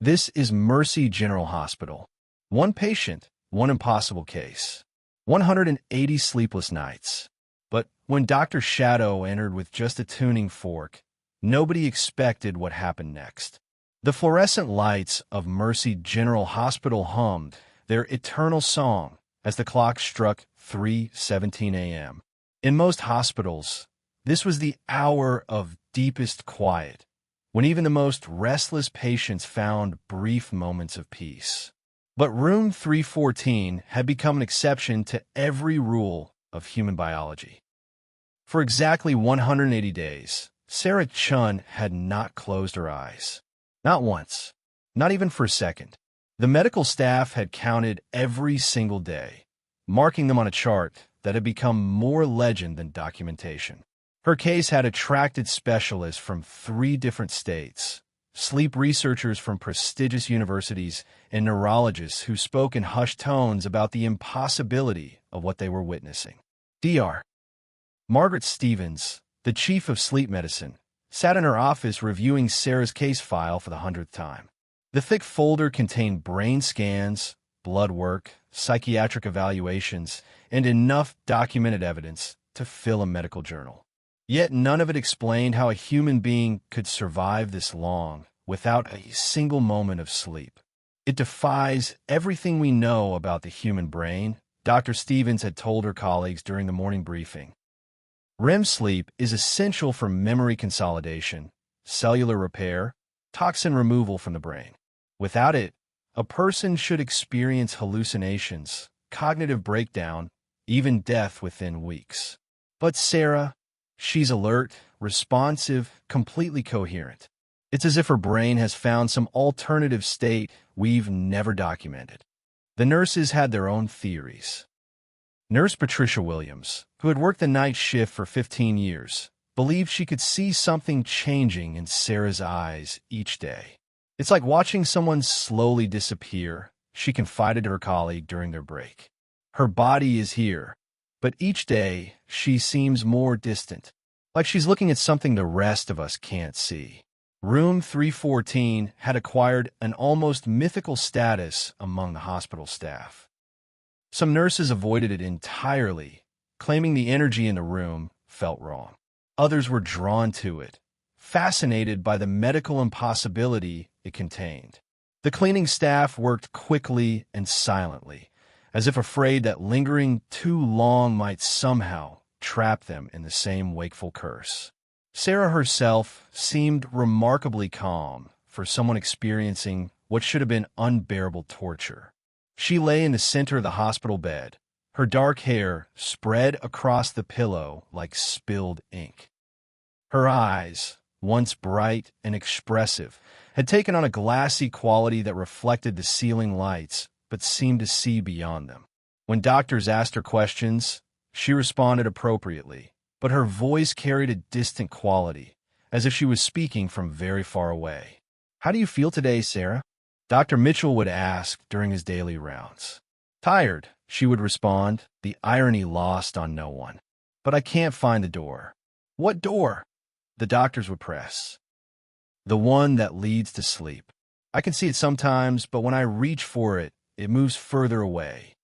This is Mercy General Hospital. One patient, one impossible case. 180 sleepless nights. But when Dr. Shadow entered with just a tuning fork, nobody expected what happened next. The fluorescent lights of Mercy General Hospital hummed their eternal song as the clock struck 3:17 a.m. In most hospitals, this was the hour of deepest quiet, when even the most restless patients found brief moments of peace. But room 314 had become an exception to every rule of human biology. For exactly 180 days, Sarah Chen had not closed her eyes. Not once. Not even for a second. The medical staff had counted every single day, marking them on a chart that had become more legend than documentation. Her case had attracted specialists from 3 different states, sleep researchers from prestigious universities, and neurologists who spoke in hushed tones about the impossibility of what they were witnessing. Dr. Margaret Stevens, the chief of sleep medicine, sat in her office reviewing Sarah's case file for the 100th time. The thick folder contained brain scans, blood work, psychiatric evaluations, and enough documented evidence to fill a medical journal. Yet none of it explained how a human being could survive this long without a single moment of sleep. It defies everything we know about the human brain, Dr. Stevens had told her colleagues during the morning briefing. REM sleep is essential for memory consolidation, cellular repair, toxin removal from the brain. Without it, a person should experience hallucinations, cognitive breakdown, even death within weeks. But Sarah, she's alert, responsive, completely coherent. It's as if her brain has found some alternative state we've never documented. The nurses had their own theories. Nurse Patricia Williams, who had worked the night shift for 15 years, believed she could see something changing in Sarah's eyes each day. It's like watching someone slowly disappear, she confided to her colleague during their break. Her body is here, but each day she seems more distant, like she's looking at something the rest of us can't see. Room 314 had acquired an almost mythical status among the hospital staff. Some nurses avoided it entirely, claiming the energy in the room felt wrong. Others were drawn to it, fascinated by the medical impossibility it contained. The cleaning staff worked quickly and silently, as if afraid that lingering too long might somehow trap them in the same wakeful curse. Sarah herself seemed remarkably calm for someone experiencing what should have been unbearable torture. She lay in the center of the hospital bed, her dark hair spread across the pillow like spilled ink. Her eyes, once bright and expressive, had taken on a glassy quality that reflected the ceiling lights but seemed to see beyond them. When doctors asked her questions, she responded appropriately, but her voice carried a distant quality, as if she was speaking from very far away. "How do you feel today, Sarah?" Dr. Mitchell would ask during his daily rounds. "Tired," she would respond, the irony lost on no one. "But I can't find the door." "What door?" the doctors would press. "The one that leads to sleep. I can see it sometimes, but when I reach for it, it moves further away."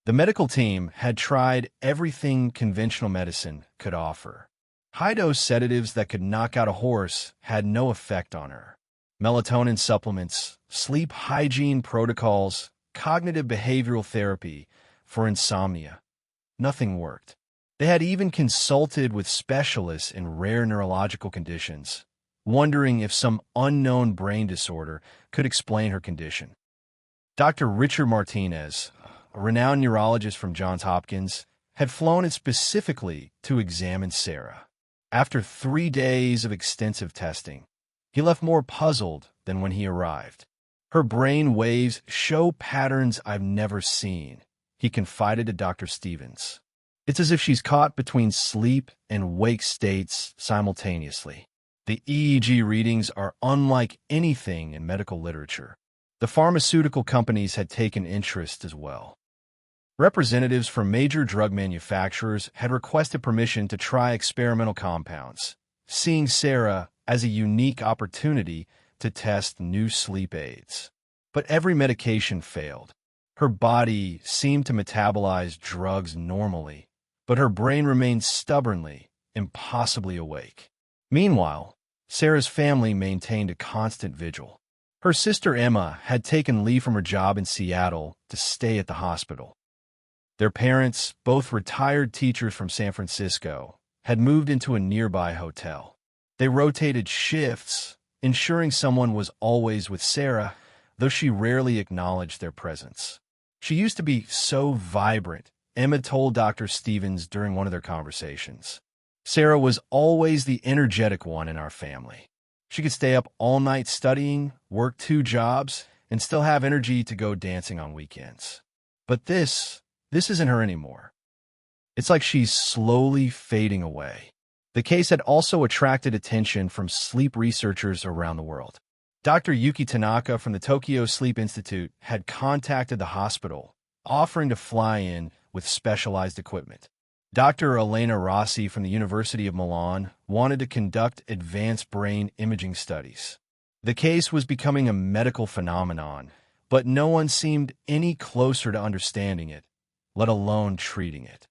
The medical team had tried everything conventional medicine could offer. High-dose sedatives that could knock out a horse had no effect on her. Melatonin supplements, sleep hygiene protocols, cognitive behavioral therapy for insomnia. Nothing worked. They had even consulted with specialists in rare neurological conditions, wondering if some unknown brain disorder could explain her condition. Dr. Richard Martinez, a renowned neurologist from Johns Hopkins, had flown in specifically to examine Sarah. After 3 days of extensive testing, he left more puzzled than when he arrived. "Her brain waves show patterns I've never seen," he confided to Dr. Stevens. "It's as if she's caught between sleep and wake states simultaneously. The EEG readings are unlike anything in medical literature." The pharmaceutical companies had taken interest as well. Representatives from major drug manufacturers had requested permission to try experimental compounds, seeing Sarah as a unique opportunity to test new sleep aids. But every medication failed. Her body seemed to metabolize drugs normally, but her brain remained stubbornly, impossibly awake. Meanwhile, Sarah's family maintained a constant vigil. Her sister Emma had taken leave from her job in Seattle to stay at the hospital. Their parents, both retired teachers from San Francisco, had moved into a nearby hotel. They rotated shifts, ensuring someone was always with Sarah, though she rarely acknowledged their presence. She used to be so vibrant, Emma told Dr. Stevens during one of their conversations. Sarah was always the energetic one in our family. She could stay up all night studying, work 2 jobs, and still have energy to go dancing on weekends. But this isn't her anymore. It's like she's slowly fading away. The case had also attracted attention from sleep researchers around the world. Dr. Yuki Tanaka from the Tokyo Sleep Institute had contacted the hospital, offering to fly in with specialized equipment. Dr. Elena Rossi from the University of Milan wanted to conduct advanced brain imaging studies. The case was becoming a medical phenomenon, but no one seemed any closer to understanding it, let alone treating it.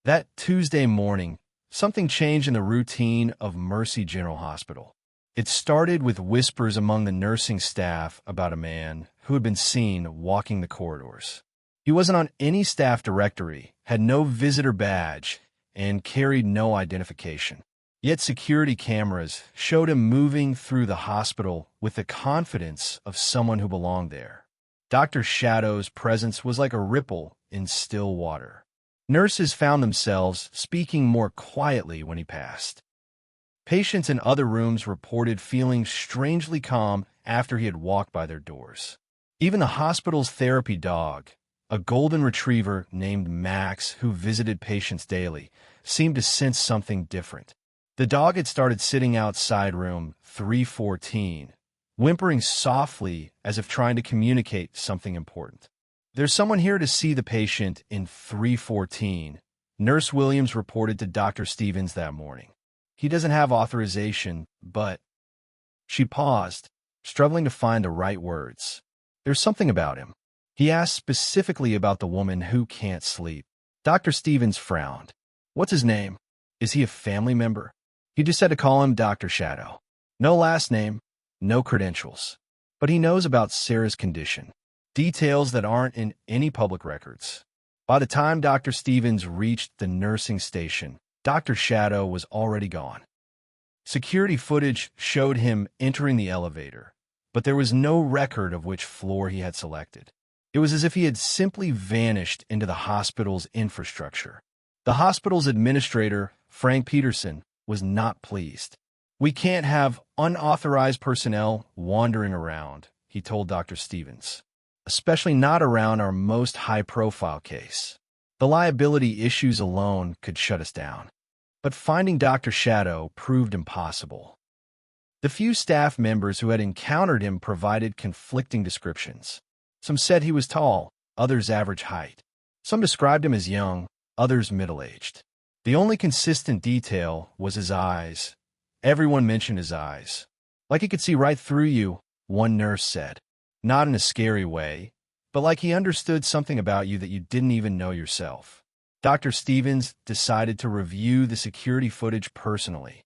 That Tuesday morning, something changed in the routine of Mercy General Hospital. It started with whispers among the nursing staff about a man who had been seen walking the corridors. He wasn't on any staff directory, had no visitor badge, and carried no identification. Yet security cameras showed him moving through the hospital with the confidence of someone who belonged there. Dr. Shadow's presence was like a ripple in still water. Nurses found themselves speaking more quietly when he passed. Patients in other rooms reported feeling strangely calm after he had walked by their doors. Even the hospital's therapy dog, a golden retriever named Max who visited patients daily, seemed to sense something different. The dog had started sitting outside room 314, whimpering softly as if trying to communicate something important. "There's someone here to see the patient in 314, Nurse Williams reported to Dr. Stevens that morning. "He doesn't have authorization, but—" She paused, struggling to find the right words. "There's something about him." He asked specifically about the woman who can't sleep. Dr. Stevens frowned. "What's his name? Is he a family member?" He just said to call him Dr. Shadow. No last name, no credentials. But he knows about Sarah's condition. Details that aren't in any public records. By the time Dr. Stevens reached the nursing station, Dr. Shadow was already gone. Security footage showed him entering the elevator, but there was no record of which floor he had selected. It was as if he had simply vanished into the hospital's infrastructure. The hospital's administrator, Frank Peterson, was not pleased. "We can't have unauthorized personnel wandering around," he told Dr. Stevens, "especially not around our most high-profile case. The liability issues alone could shut us down." But finding Dr. Shadow proved impossible. The few staff members who had encountered him provided conflicting descriptions. Some said he was tall, others average height. Some described him as young, others middle-aged. The only consistent detail was his eyes. Everyone mentioned his eyes. "Like he could see right through you," one nurse said. Not in a scary way, but like he understood something about you that you didn't even know yourself. Dr. Stevens decided to review the security footage personally.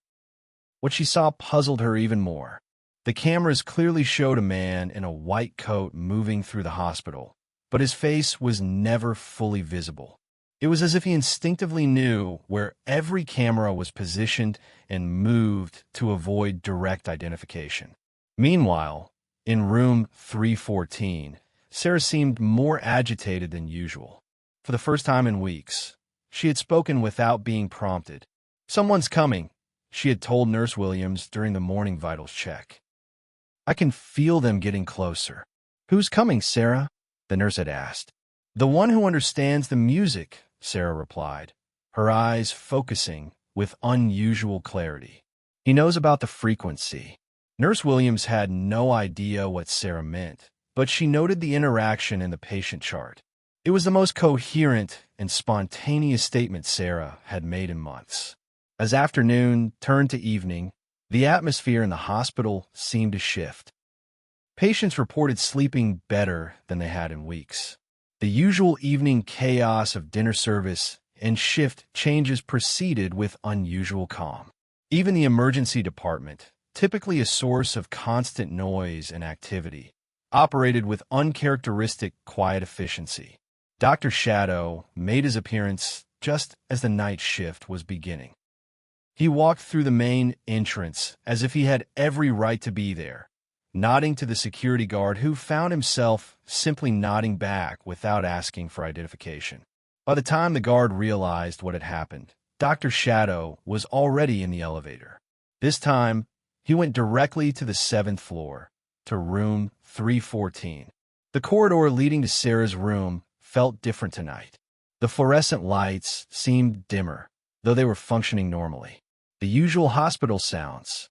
What she saw puzzled her even more. The cameras clearly showed a man in a white coat moving through the hospital, but his face was never fully visible. It was as if he instinctively knew where every camera was positioned and moved to avoid direct identification. Meanwhile, in room 314, Sarah seemed more agitated than usual. For the first time in weeks, she had spoken without being prompted. "Someone's coming," she had told Nurse Williams during the morning vitals check. "I can feel them getting closer." "Who's coming, Sarah?" the nurse had asked. "The one who understands the music," Sarah replied, her eyes focusing with unusual clarity. "He knows about the frequency." Nurse Williams had no idea what Sarah meant, but she noted the interaction in the patient chart. It was the most coherent and spontaneous statement Sarah had made in months. As afternoon turned to evening, The atmosphere in the hospital seemed to shift. Patients reported sleeping better than they had in weeks. The usual evening chaos of dinner service and shift changes proceeded with unusual calm. Even the emergency department, typically a source of constant noise and activity, operated with uncharacteristic quiet efficiency. Dr. Shadow made his appearance just as the night shift was beginning. He walked through the main entrance as if he had every right to be there, nodding to the security guard who found himself simply nodding back without asking for identification. By the time the guard realized what had happened, Dr. Shadow was already in the elevator. This time, he went directly to the 7th floor, to room 314. The corridor leading to Sarah's room felt different tonight. The fluorescent lights seemed dimmer, though they were functioning normally. The usual hospital sounds,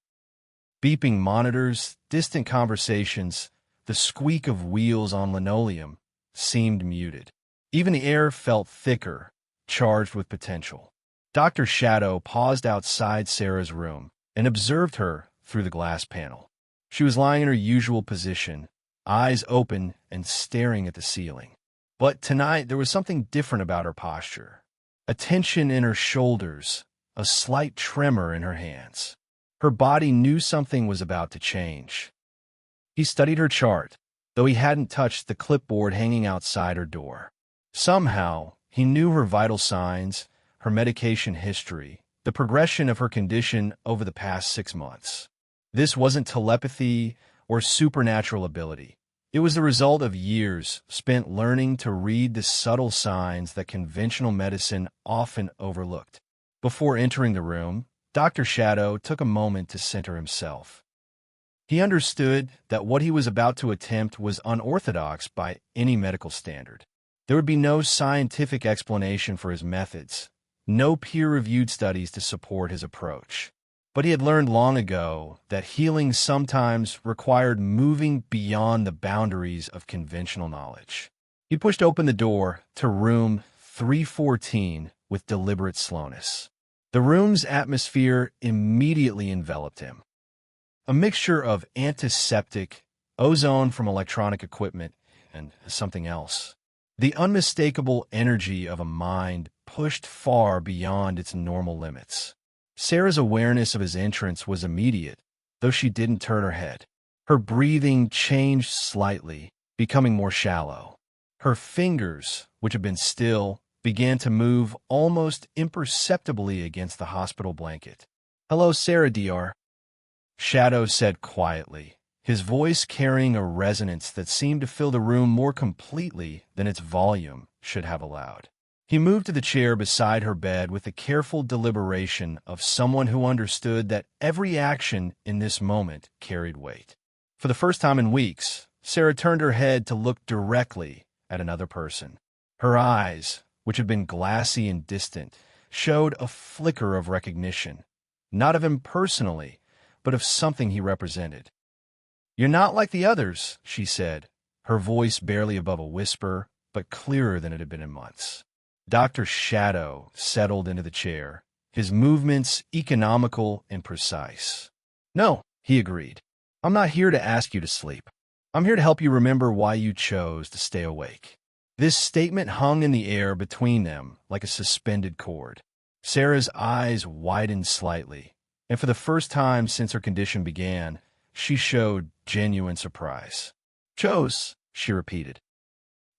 beeping monitors, distant conversations, the squeak of wheels on linoleum, seemed muted. Even the air felt thicker, charged with potential. Dr. Shadow paused outside Sarah's room and observed her through the glass panel. She was lying in her usual position, eyes open and staring at the ceiling. But tonight there was something different about her posture. A tension in her shoulders, a slight tremor in her hands. Her body knew something was about to change. He studied her chart, though he hadn't touched the clipboard hanging outside her door. Somehow, he knew her vital signs, her medication history, the progression of her condition over the past 6 months. This wasn't telepathy or supernatural ability. It was the result of years spent learning to read the subtle signs that conventional medicine often overlooked. Before entering the room, Dr. Shadow took a moment to center himself. He understood that what he was about to attempt was unorthodox by any medical standard. There would be no scientific explanation for his methods, no peer-reviewed studies to support his approach. But he had learned long ago that healing sometimes required moving beyond the boundaries of conventional knowledge. He pushed open the door to room 314 with deliberate slowness. The room's atmosphere immediately enveloped him. A mixture of antiseptic, ozone from electronic equipment, and something else. The unmistakable energy of a mind pushed far beyond its normal limits. Sarah's awareness of his entrance was immediate, though she didn't turn her head. Her breathing changed slightly, becoming more shallow. Her fingers, which had been still, began to move almost imperceptibly against the hospital blanket. "Hello, Sarah, Dr." Shadow said quietly, his voice carrying a resonance that seemed to fill the room more completely than its volume should have allowed. He moved to the chair beside her bed with the careful deliberation of someone who understood that every action in this moment carried weight. For the first time in weeks, Sarah turned her head to look directly at another person. Her eyes, which had been glassy and distant, showed a flicker of recognition, not of him personally, but of something he represented. "You're not like the others," she said, her voice barely above a whisper, but clearer than it had been in months. Dr. Shadow settled into the chair, his movements economical and precise. "No," he agreed. "I'm not here to ask you to sleep. I'm here to help you remember why you chose to stay awake." This statement hung in the air between them like a suspended cord. Sarah's eyes widened slightly, and for the first time since her condition began, she showed genuine surprise. "Chose," she repeated.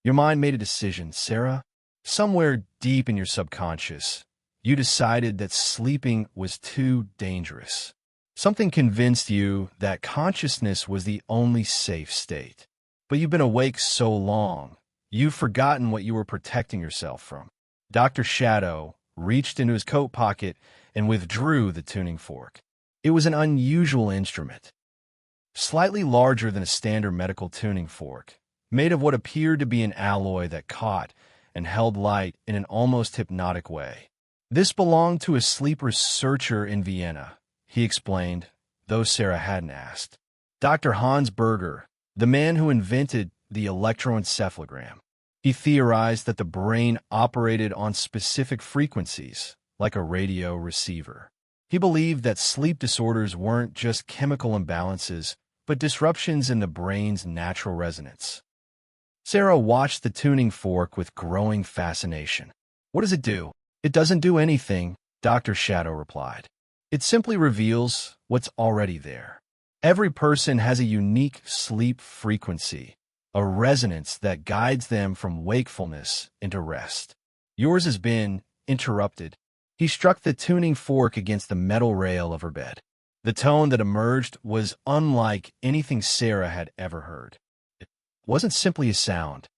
"Your mind made a decision, Sarah. Somewhere deep in your subconscious, you decided that sleeping was too dangerous. Something convinced you that consciousness was the only safe state. But you've been awake so long, you've forgotten what you were protecting yourself from." Dr. Shadow reached into his coat pocket and withdrew the tuning fork. It was an unusual instrument, slightly larger than a standard medical tuning fork, made of what appeared to be an alloy that caught and held light in an almost hypnotic way. "This belonged to a sleep researcher in Vienna," he explained, though Sarah hadn't asked. "Dr. Hans Berger, the man who invented the electroencephalogram. He theorized that the brain operated on specific frequencies, like a radio receiver. He believed that sleep disorders weren't just chemical imbalances, but disruptions in the brain's natural resonance. Sarah watched the tuning fork with growing fascination. "What does it do?" "It doesn't do anything," Dr. Shadow replied. "It simply reveals what's already there. Every person has a unique sleep frequency, a resonance that guides them from wakefulness into rest. Yours has been interrupted." He struck the tuning fork against the metal rail of her bed. The tone that emerged was unlike anything Sarah had ever heard. It wasn't simply a sound.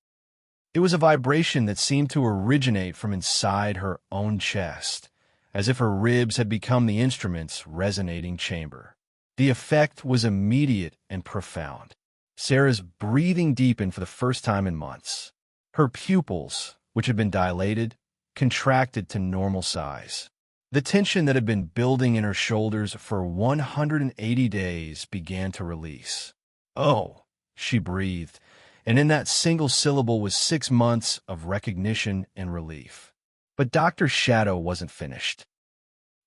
It was a vibration that seemed to originate from inside her own chest, as if her ribs had become the instrument's resonating chamber. The effect was immediate and profound. Sarah's breathing deepened for the first time in months. Her pupils, which had been dilated, contracted to normal size. The tension that had been building in her shoulders for 180 days began to release. "Oh," she breathed, and in that single syllable was 6 months of recognition and relief. But Dr. Shadow wasn't finished.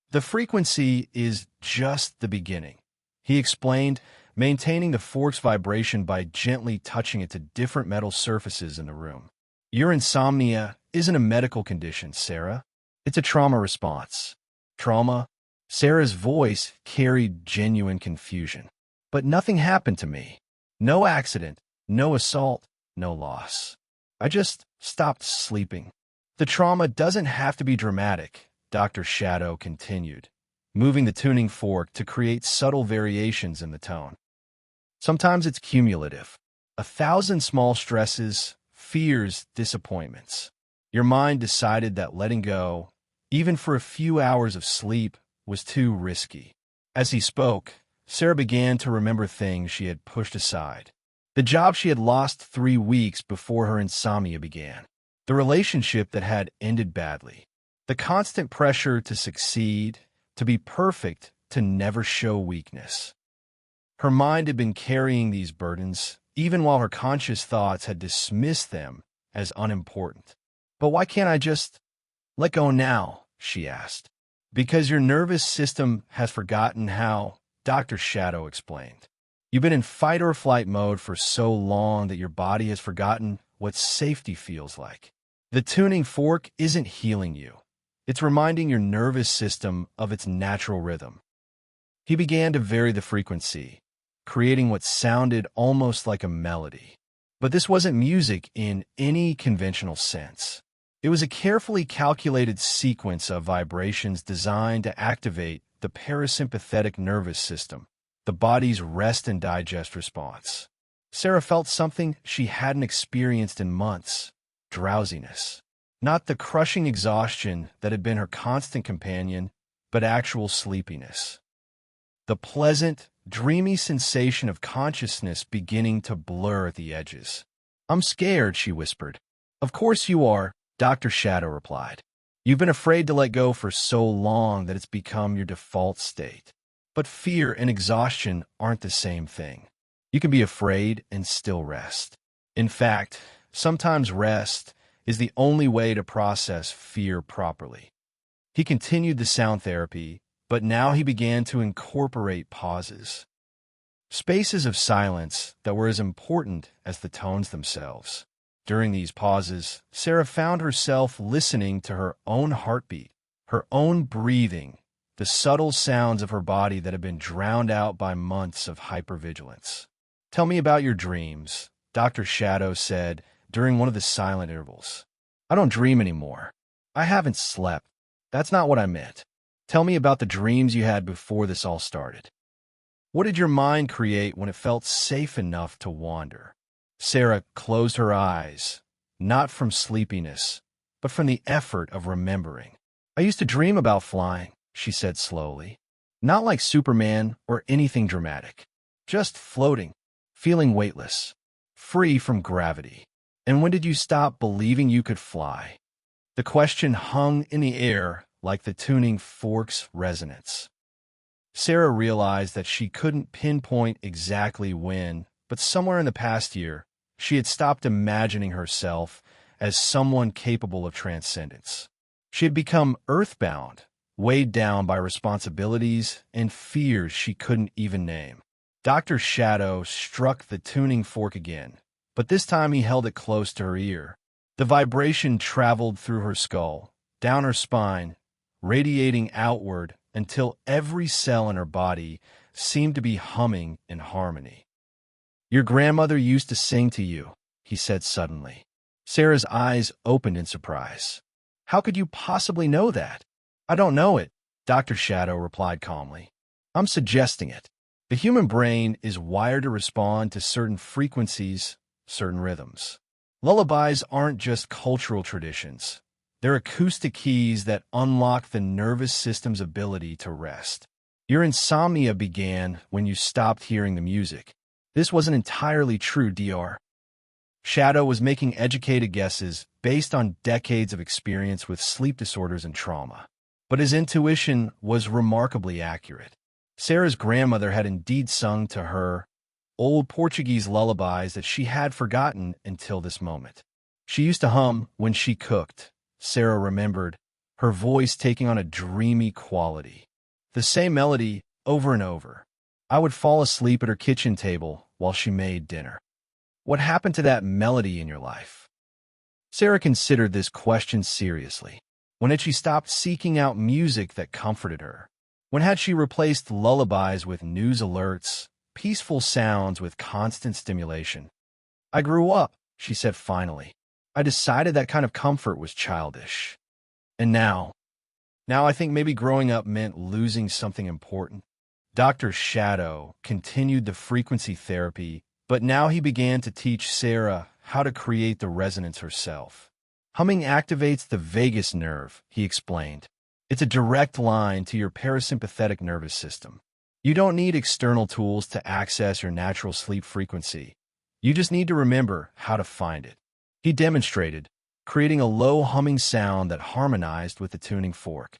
"The frequency is just the beginning," he explained, maintaining the fork's vibration by gently touching it to different metal surfaces in the room. "Your insomnia isn't a medical condition, Sarah. It's a trauma response." "Trauma?" Sarah's voice carried genuine confusion. "But nothing happened to me. No accident, no assault, no loss. I just stopped sleeping." "The trauma doesn't have to be dramatic," Dr. Shadow continued, moving the tuning fork to create subtle variations in the tone. "Sometimes it's cumulative. 1,000 small stresses, fears, disappointments. Your mind decided that letting go, even for a few hours of sleep, was too risky." As he spoke, Sarah began to remember things she had pushed aside. The job she had lost 3 weeks before her insomnia began. The relationship that had ended badly. The constant pressure to succeed, to be perfect, to never show weakness. Her mind had been carrying these burdens, even while her conscious thoughts had dismissed them as unimportant. "But why can't I just let go now?" she asked. "Because your nervous system has forgotten how," Dr. Shadow explained. "You've been in fight or flight mode for so long that your body has forgotten what safety feels like. The tuning fork isn't healing you. It's reminding your nervous system of its natural rhythm." He began to vary the frequency, creating what sounded almost like a melody. But this wasn't music in any conventional sense. It was a carefully calculated sequence of vibrations designed to activate the parasympathetic nervous system, the body's rest and digest response. Sarah felt something she hadn't experienced in months: drowsiness. Not the crushing exhaustion that had been her constant companion, but actual sleepiness. The pleasant, dreamy sensation of consciousness beginning to blur at the edges. "I'm scared," she whispered. "Of course you are," Dr. Shadow replied. "You've been afraid to let go for so long that it's become your default state. But fear and exhaustion aren't the same thing. You can be afraid and still rest. In fact, sometimes rest is the only way to process fear properly." He continued the sound therapy, but now he began to incorporate pauses. Spaces of silence that were as important as the tones themselves. During these pauses, Sarah found herself listening to her own heartbeat, her own breathing, the subtle sounds of her body that had been drowned out by months of hypervigilance. "Tell me about your dreams," Dr. Shadow said during one of the silent intervals. "I don't dream anymore. I haven't slept. That's not what I meant. Tell me about the dreams you had before this all started. What did your mind create when it felt safe enough to wander?" Sarah closed her eyes, not from sleepiness, but from the effort of remembering. "I used to dream about flying," she said slowly. "Not like Superman or anything dramatic. Just floating, feeling weightless, free from gravity." "And when did you stop believing you could fly?" The question hung in the air like the tuning fork's resonance. Sarah realized that she couldn't pinpoint exactly when, but somewhere in the past year, she had stopped imagining herself as someone capable of transcendence. She had become earthbound, weighed down by responsibilities and fears she couldn't even name. Dr. Shadow struck the tuning fork again, but this time he held it close to her ear. The vibration traveled through her skull, down her spine, radiating outward until every cell in her body seemed to be humming in harmony. "Your grandmother used to sing to you," he said suddenly. Sarah's eyes opened in surprise. "How could you possibly know that?" "I don't know it," Dr. Shadow replied calmly. "I'm suggesting it. The human brain is wired to respond to certain frequencies, certain rhythms. Lullabies aren't just cultural traditions. They're acoustic keys that unlock the nervous system's ability to rest. Your insomnia began when you stopped hearing the music. This wasn't entirely true, Dr. Shadow was making educated guesses based on decades of experience with sleep disorders and trauma. But his intuition was remarkably accurate. Sarah's grandmother had indeed sung to her old Portuguese lullabies that she had forgotten until this moment. She used to hum when she cooked, Sarah remembered, her voice taking on a dreamy quality. The same melody over and over. I would fall asleep at her kitchen table while she made dinner. What happened to that melody in your life? Sarah considered this question seriously. When had she stopped seeking out music that comforted her? When had she replaced lullabies with news alerts, peaceful sounds with constant stimulation? "I grew up," she said finally. "I decided that kind of comfort was childish. And now I think maybe growing up meant losing something important." Dr. Shadow continued the frequency therapy, but now he began to teach Sarah how to create the resonance herself. "Humming activates the vagus nerve," he explained. "It's a direct line to your parasympathetic nervous system. You don't need external tools to access your natural sleep frequency. You just need to remember how to find it." He demonstrated, creating a low humming sound that harmonized with the tuning fork.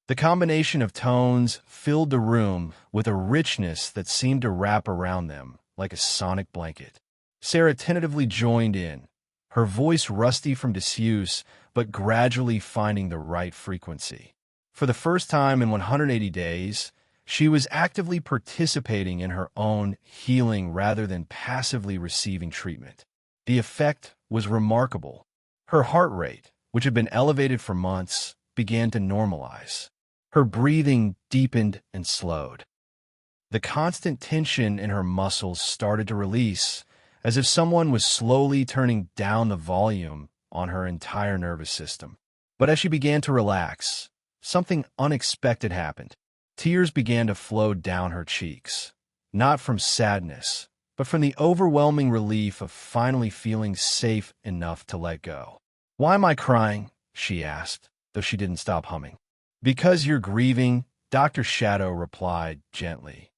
The combination of tones filled the room with a richness that seemed to wrap around them like a sonic blanket. Sarah tentatively joined in, her voice rusty from disuse, but gradually finding the right frequency. For the first time in 180 days, she was actively participating in her own healing rather than passively receiving treatment. The effect was remarkable. Her heart rate, which had been elevated for months, began to normalize. Her breathing deepened and slowed. The constant tension in her muscles started to release, as if someone was slowly turning down the volume on her entire nervous system. But as she began to relax, something unexpected happened. Tears began to flow down her cheeks, not from sadness, but from the overwhelming relief of finally feeling safe enough to let go. "Why am I crying?" she asked, though she didn't stop humming. "Because you're grieving," Dr. Shadow replied gently.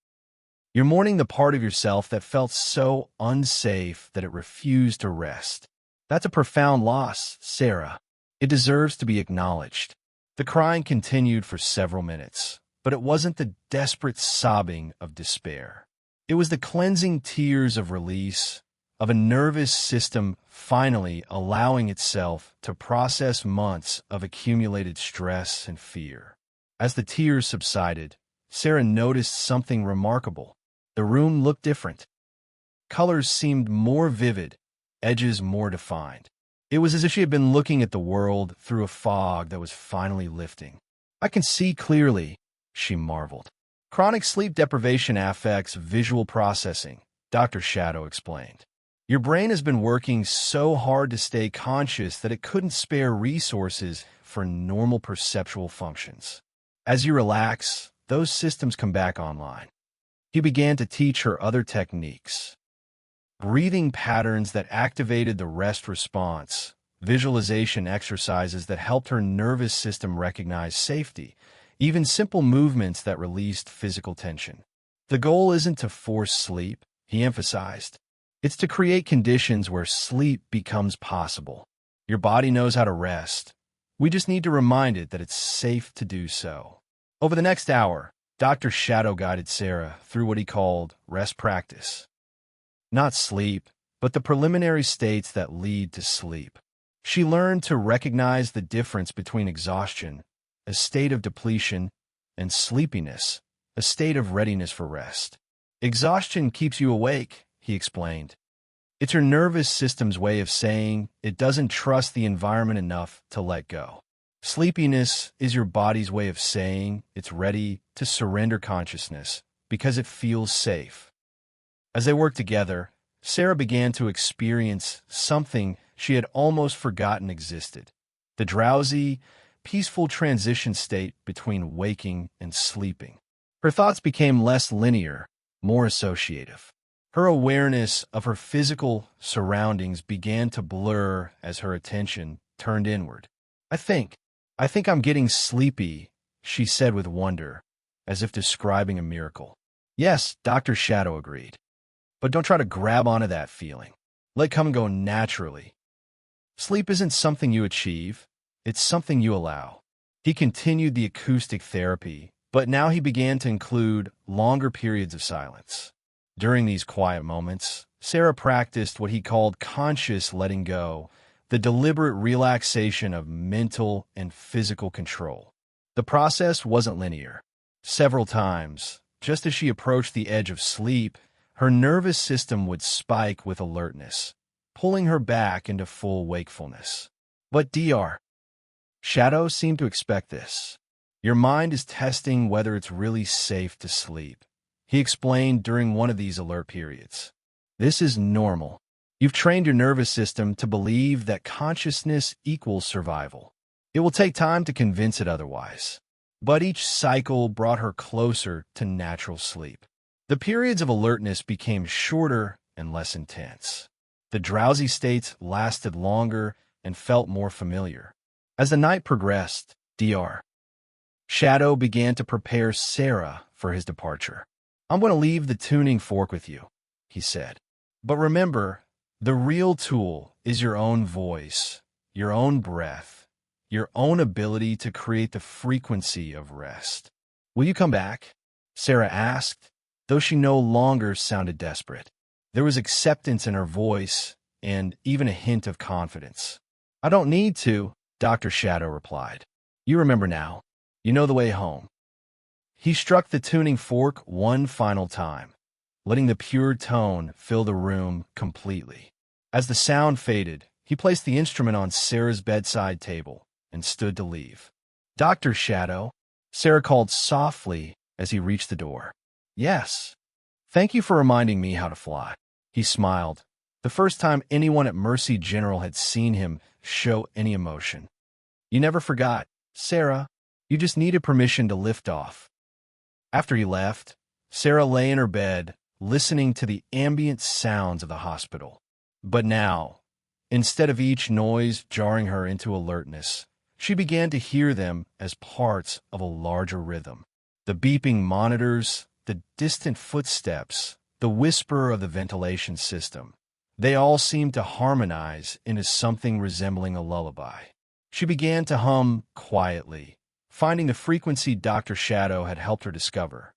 "You're mourning the part of yourself that felt so unsafe that it refused to rest. That's a profound loss, Sarah. It deserves to be acknowledged." The crying continued for several minutes, but it wasn't the desperate sobbing of despair. It was the cleansing tears of release, of a nervous system finally allowing itself to process months of accumulated stress and fear. As the tears subsided, Sarah noticed something remarkable. The room looked different. Colors seemed more vivid, edges more defined. It was as if she had been looking at the world through a fog that was finally lifting. "I can see clearly," she marveled. "Chronic sleep deprivation affects visual processing," Dr. Shadow explained. "Your brain has been working so hard to stay conscious that it couldn't spare resources for normal perceptual functions. As you relax, those systems come back online." He began to teach her other techniques. Breathing patterns that activated the rest response, visualization exercises that helped her nervous system recognize safety, even simple movements that released physical tension. "The goal isn't to force sleep," he emphasized. "It's to create conditions where sleep becomes possible. Your body knows how to rest. We just need to remind it that it's safe to do so." Over the next hour, Dr. Shadow guided Sarah through what he called rest practice. Not sleep, but the preliminary states that lead to sleep. She learned to recognize the difference between exhaustion, a state of depletion, and sleepiness, a state of readiness for rest. Exhaustion keeps you awake, he explained. It's your nervous system's way of saying it doesn't trust the environment enough to let go. Sleepiness is your body's way of saying it's ready to surrender consciousness because it feels safe. As they worked together, Sarah began to experience something she had almost forgotten existed: the drowsy, peaceful transition state between waking and sleeping. Her thoughts became less linear, more associative. Her awareness of her physical surroundings began to blur as her attention turned inward. I think I'm getting sleepy," she said with wonder, as if describing a miracle. "Yes," Dr. Shadow agreed. "But don't try to grab onto that feeling. Let it come and go naturally. Sleep isn't something you achieve, it's something you allow." He continued the acoustic therapy, but now he began to include longer periods of silence. During these quiet moments, Sarah practiced what he called conscious letting go, the deliberate relaxation of mental and physical control. The process wasn't linear. Several times, just as she approached the edge of sleep, her nervous system would spike with alertness, pulling her back into full wakefulness. But Dr. Shadow seemed to expect this. "Your mind is testing whether it's really safe to sleep," he explained during one of these alert periods. "This is normal. You've trained your nervous system to believe that consciousness equals survival. It will take time to convince it otherwise." But each cycle brought her closer to natural sleep. The periods of alertness became shorter and less intense. The drowsy states lasted longer and felt more familiar. As the night progressed, Dr. Shadow began to prepare Sarah for his departure. "I'm going to leave the tuning fork with you," he said. "But remember, the real tool is your own voice, your own breath, your own ability to create the frequency of rest. Will you come back?" Sarah asked, though she no longer sounded desperate. There was acceptance in her voice and even a hint of confidence. "I don't need to," Dr. Shadow replied. "You remember now. You know the way home." He struck the tuning fork one final time, letting the pure tone fill the room completely. As the sound faded, he placed the instrument on Sarah's bedside table and stood to leave. "Dr. Shadow," Sarah called softly as he reached the door. "Yes. Thank you for reminding me how to fly." He smiled, the first time anyone at Mercy General had seen him show any emotion. "You never forgot, Sarah. You just needed permission to lift off." After he left, Sarah lay in her bed, listening to the ambient sounds of the hospital. But now, instead of each noise jarring her into alertness, she began to hear them as parts of a larger rhythm. The beeping monitors, the distant footsteps, the whisper of the ventilation system, they all seemed to harmonize into something resembling a lullaby. She began to hum quietly, finding the frequency Dr. Shadow had helped her discover.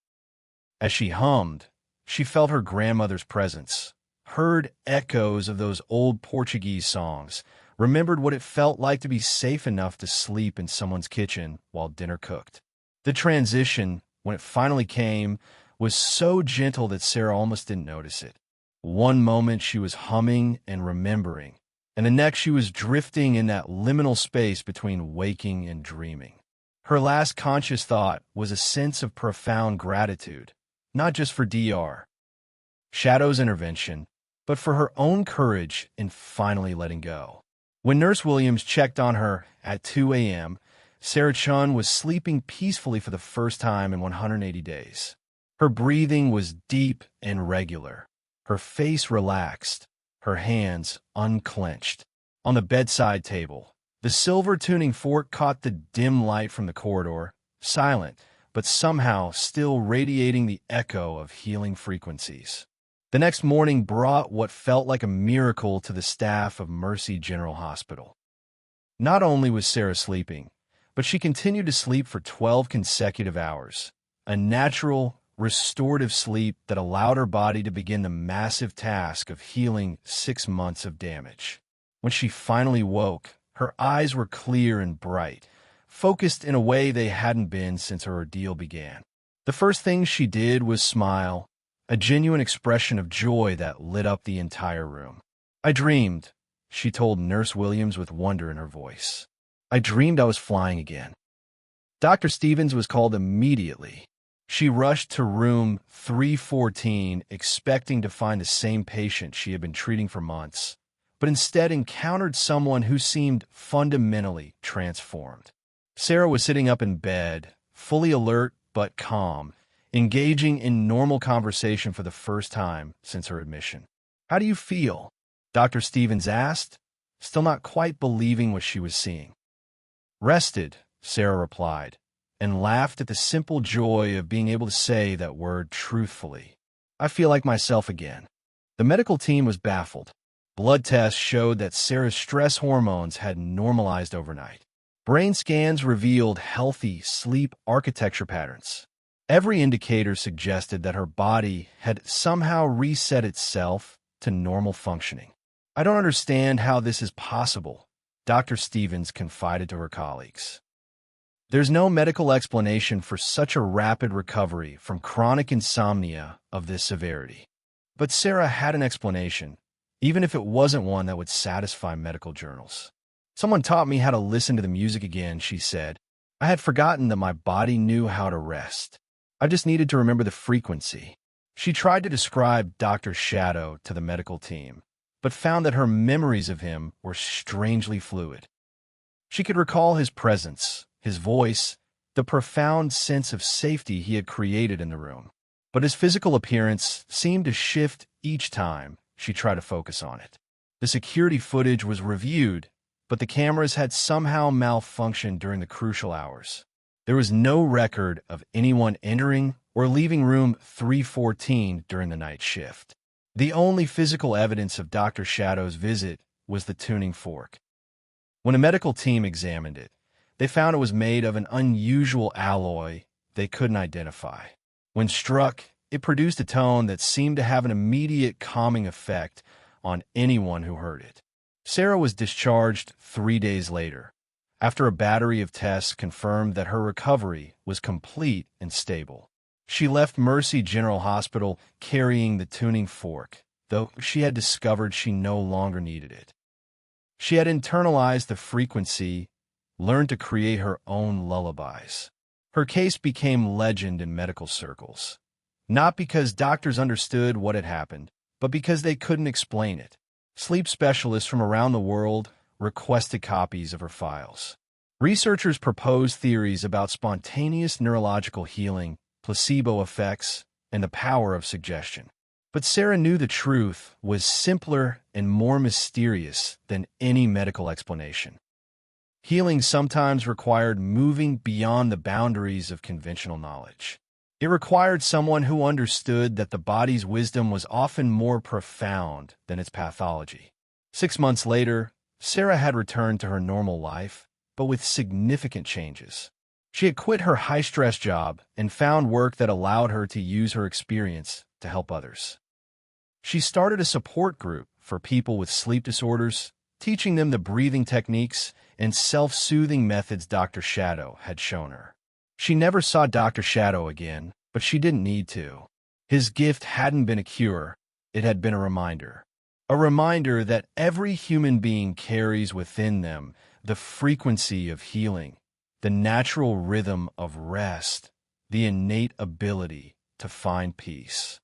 As she hummed, she felt her grandmother's presence, heard echoes of those old Portuguese songs, remembered what it felt like to be safe enough to sleep in someone's kitchen while dinner cooked. The transition, when it finally came, was so gentle that Sarah almost didn't notice it. One moment she was humming and remembering, and the next she was drifting in that liminal space between waking and dreaming. Her last conscious thought was a sense of profound gratitude, not just for Dr. Shadow's intervention, but for her own courage in finally letting go. When Nurse Williams checked on her at 2 a.m., Sarah Chen was sleeping peacefully for the first time in 180 days. Her breathing was deep and regular, her face relaxed, her hands unclenched. On the bedside table, the silver tuning fork caught the dim light from the corridor, silent, but somehow still radiating the echo of healing frequencies. The next morning brought what felt like a miracle to the staff of Mercy General Hospital. Not only was Sarah sleeping, but she continued to sleep for 12 consecutive hours, a natural, restorative sleep that allowed her body to begin the massive task of healing 6 months of damage. When she finally woke, her eyes were clear and bright, focused in a way they hadn't been since her ordeal began. The first thing she did was smile, a genuine expression of joy that lit up the entire room. "I dreamed," she told Nurse Williams with wonder in her voice. "I dreamed I was flying again." Dr. Stevens was called immediately. She rushed to room 314, expecting to find the same patient she had been treating for months, but instead encountered someone who seemed fundamentally transformed. Sarah was sitting up in bed, fully alert but calm, engaging in normal conversation for the first time since her admission. "How do you feel?" Dr. Stevens asked, still not quite believing what she was seeing. "Rested," Sarah replied, and laughed at the simple joy of being able to say that word truthfully. "I feel like myself again." The medical team was baffled. Blood tests showed that Sarah's stress hormones had normalized overnight. Brain scans revealed healthy sleep architecture patterns. Every indicator suggested that her body had somehow reset itself to normal functioning. "I don't understand how this is possible," Dr. Stevens confided to her colleagues. "There's no medical explanation for such a rapid recovery from chronic insomnia of this severity." But Sarah had an explanation, even if it wasn't one that would satisfy medical journals. "Someone taught me how to listen to the music again," she said. "I had forgotten that my body knew how to rest. I just needed to remember the frequency." She tried to describe Dr. Shadow to the medical team, but found that her memories of him were strangely fluid. She could recall his presence, his voice, the profound sense of safety he had created in the room. But his physical appearance seemed to shift each time she tried to focus on it. The security footage was reviewed, but the cameras had somehow malfunctioned during the crucial hours. There was no record of anyone entering or leaving room 314 during the night shift. The only physical evidence of Dr. Shadow's visit was the tuning fork. When a medical team examined it, they found it was made of an unusual alloy they couldn't identify. When struck, it produced a tone that seemed to have an immediate calming effect on anyone who heard it. Sarah was discharged 3 days later, after a battery of tests confirmed that her recovery was complete and stable. She left Mercy General Hospital carrying the tuning fork, though she had discovered she no longer needed it. She had internalized the frequency, learned to create her own lullabies. Her case became legend in medical circles, not because doctors understood what had happened, but because they couldn't explain it. Sleep specialists from around the world requested copies of her files. Researchers proposed theories about spontaneous neurological healing, placebo effects, and the power of suggestion. But Sarah knew the truth was simpler and more mysterious than any medical explanation. Healing sometimes required moving beyond the boundaries of conventional knowledge. It required someone who understood that the body's wisdom was often more profound than its pathology. 6 months later, Sarah had returned to her normal life, but with significant changes. She had quit her high-stress job and found work that allowed her to use her experience to help others. She started a support group for people with sleep disorders, teaching them the breathing techniques and self-soothing methods Dr. Shadow had shown her. She never saw Dr. Shadow again, but she didn't need to. His gift hadn't been a cure, it had been a reminder. A reminder that every human being carries within them the frequency of healing, the natural rhythm of rest, the innate ability to find peace.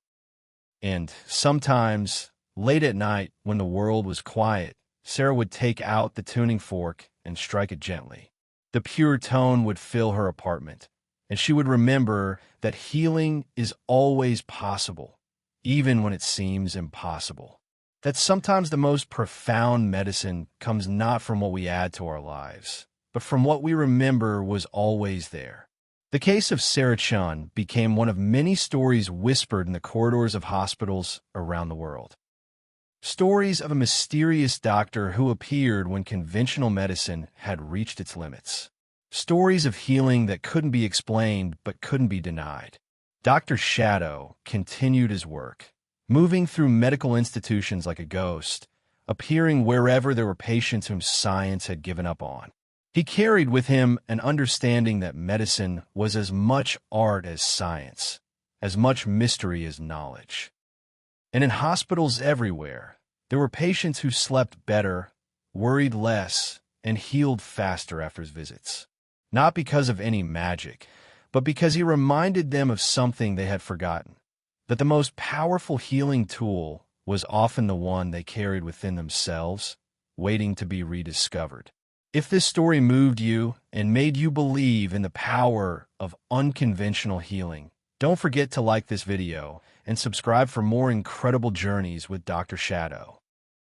And sometimes, late at night, when the world was quiet, Sarah would take out the tuning fork and strike it gently. The pure tone would fill her apartment, and she would remember that healing is always possible, even when it seems impossible. That sometimes the most profound medicine comes not from what we add to our lives, but from what we remember was always there. The case of Sarah Chen became one of many stories whispered in the corridors of hospitals around the world. Stories of a mysterious doctor who appeared when conventional medicine had reached its limits. Stories of healing that couldn't be explained but couldn't be denied. Dr. Shadow continued his work, moving through medical institutions like a ghost, appearing wherever there were patients whom science had given up on. He carried with him an understanding that medicine was as much art as science, as much mystery as knowledge. And in hospitals everywhere, there were patients who slept better, worried less, and healed faster after his visits. Not because of any magic, but because he reminded them of something they had forgotten, that the most powerful healing tool was often the one they carried within themselves, waiting to be rediscovered. If this story moved you and made you believe in the power of unconventional healing, don't forget to like this video and subscribe for more incredible journeys with Dr. Shadow.